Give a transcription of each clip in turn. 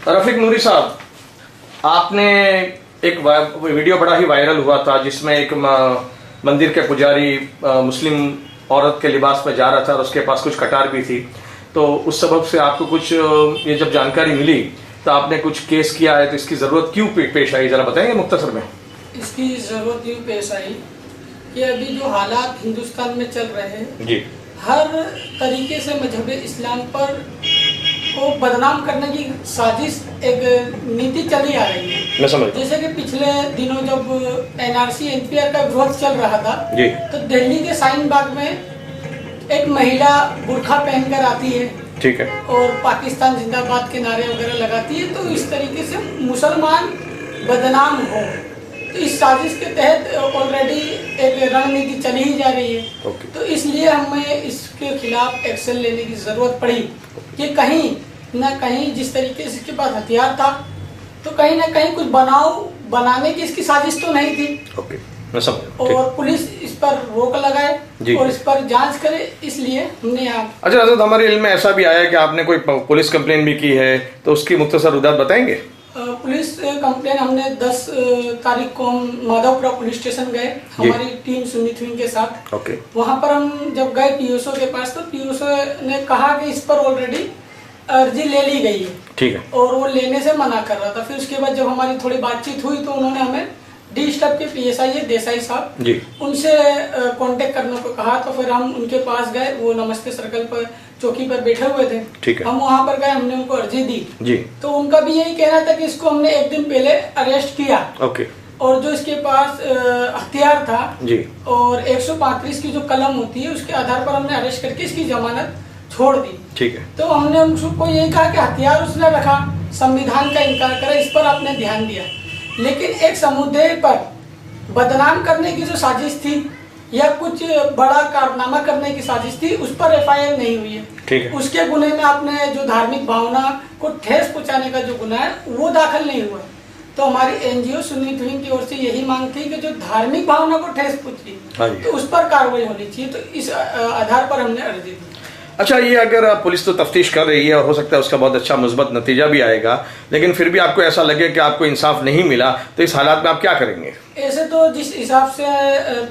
रफीक नूरी साहब, आपने एक वीडियो बड़ा ही वायरल हुआ था जिसमें एक मंदिर के पुजारी मुस्लिम औरत के लिबास में जा रहा था और उसके पास कुछ कटार भी थी। तो उस सबब से आपको कुछ ये जब जानकारी मिली तो आपने कुछ केस किया है, तो इसकी जरूरत क्यों पेश आई, जरा बताएंगे मुख्तसर में। इसकी जरूरत यूँ पेश आई कि अभी जो हालात हिंदुस्तान में चल रहे हैं जी, हर तरीके से मजहब इस्लाम पर को बदनाम करने की साजिश एक नीति चली आ रही है। मैं समझ। जैसे कि पिछले दिनों जब NRC NPR का विरोध चल रहा था जी, तो दिल्ली के शाहीन बाग में एक महिला बुर्खा पहनकर आती है, ठीक है, और पाकिस्तान जिंदाबाद के नारे वगैरह लगाती है। तो इस तरीके से मुसलमान बदनाम हो, तो इस साजिश के तहत ऑलरेडी एक रणनीति चली ही जा रही है। तो इसलिए हमें इसके खिलाफ एक्शन लेने की जरूरत पड़ी कि कहीं न कहीं जिस तरीके से इसके पास हथियार था तो कहीं ना कहीं कुछ बनाने की इसकी साजिश तो नहीं थी। मैं समझ। और पुलिस इस पर रोक लगाए और इस पर जांच करे, इसलिए हमने यहाँ। अच्छा हजरत, हमारे इल्म में ऐसा भी आया है कि आपने कोई पुलिस कंप्लेन भी की है, तो उसकी मुख्तसर रुदात बताएंगे। पुलिस कंप्लेन हमने 10 तारीख को हम माधवपुरा पुलिस स्टेशन गए हमारी टीम सुन्नी विंग के साथ। वहाँ पर हम जब गए PSO के पास तो PSO ने कहा कि इस पर ऑलरेडी अर्जी ले ली गई है, ठीक है, और वो लेने से मना कर रहा था। फिर उसके बाद जब हमारी थोड़ी बातचीत हुई तो उन्होंने हमें डी स्टाफ के PSI देसाई साहब उनसे कांटेक्ट करने को कहा। तो फिर हम उनके पास गए, वो नमस्ते सर्कल पर चौकी पर बैठे हुए थे, ठीक है। हम वहाँ पर गए, हमने उनको अर्जी दी जी। तो उनका भी यही कहना था कि इसको हमने एक दिन पहले अरेस्ट किया, ओके, और जो इसके पास हथियार था जी और 135 की जो कलम होती है उसके आधार पर हमने अरेस्ट करके इसकी जमानत छोड़ दी, ठीक है। तो हमने उनको यही कहा कि हथियार उसने रखा, संविधान का इनकार करा, इस पर आपने ध्यान दिया, लेकिन एक समुदाय पर बदनाम करने की जो साजिश थी या कुछ बड़ा कारनामा करने की साजिश थी उस पर FIR नहीं हुई है, ठीक है। उसके गुने में आपने जो धार्मिक भावना को ठेस पहुंचाने का जो गुना है वो दाखिल नहीं हुआ। तो हमारी NGO सुन्नी विंग की ओर से यही मांग थी कि जो धार्मिक भावना को ठेस पहुंची तो उस पर कार्रवाई होनी चाहिए। तो इस आधार पर हमने अर्जी दी। अच्छा, ये अगर पुलिस तो तफ्तीश कर रही है और हो सकता है उसका बहुत अच्छा मुस्बत नतीजा भी आएगा, लेकिन फिर भी आपको ऐसा लगे कि आपको इंसाफ नहीं मिला, तो इस हालात में आप क्या करेंगे? ऐसे तो जिस हिसाब से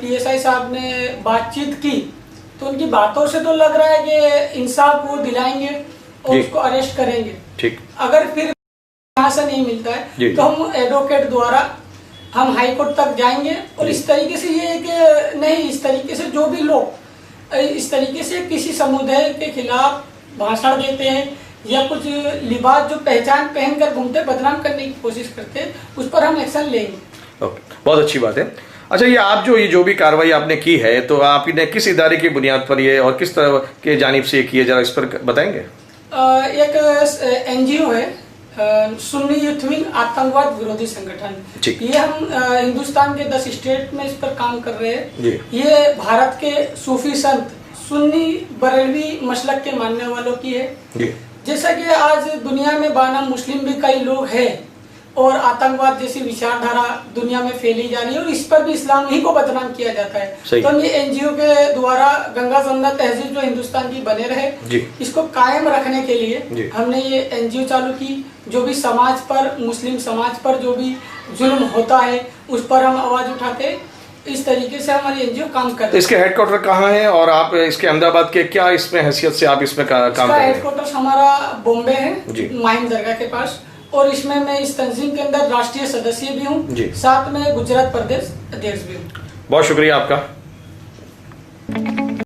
PSI साहब ने बातचीत की तो उनकी बातों से तो लग रहा है कि इंसाफ वो दिलाएंगे और उसको अरेस्ट करेंगे, ठीक। अगर फिर यहाँ से नहीं मिलता है तो हम एडवोकेट द्वारा हम हाई कोर्ट तक जाएंगे। और इस तरीके से ये कि नहीं, इस तरीके से जो भी लोग इस तरीके से किसी समुदाय के खिलाफ भाषण देते हैं या कुछ लिबास जो पहचान पहनकर घूमते बदनाम करने की कोशिश करते हैं उस पर हम एक्शन लेंगे। बहुत अच्छी बात है। अच्छा, ये जो भी कार्रवाई आपने की है तो आपने किस इदारे की बुनियाद पर ये और किस तरह के जानिब से किए, जरा इस पर बताएंगे। एक NGO है सुन्नी यूथ विंग आतंकवाद विरोधी संगठन, ये हम हिंदुस्तान के 10 स्टेट में इस पर काम कर रहे हैं। ये भारत के सूफी संत सुन्नी बरेलवी मसलक के मानने वालों की है। जैसा कि आज दुनिया में बाना मुस्लिम भी कई लोग हैं और आतंकवाद जैसी विचारधारा दुनिया में फैली जा रही है और इस पर भी इस्लाम ही को बदनाम किया जाता है। तो ये NGO के द्वारा गंगा जमुना तहजीब जो हिंदुस्तान की बने रहे इसको कायम रखने के लिए हमने ये NGO चालू की। जो भी समाज पर, मुस्लिम समाज पर जो भी जुल्म होता है उस पर हम आवाज उठाते, इस तरीके से हमारी NGO काम करती है। तो इसके हेडक्वार्टर कहाँ है और आप इसके अहमदाबाद के क्या इसमें हैसियत से आप इसमें काम कर रहे हैं? हेडक्वार्टर हमारा बॉम्बे है, माहिम दरगाह के पास, और इसमें मैं इस तंजीम के अंदर राष्ट्रीय सदस्य भी हूँ, साथ में गुजरात प्रदेश अध्यक्ष भी हूँ। बहुत शुक्रिया आपका।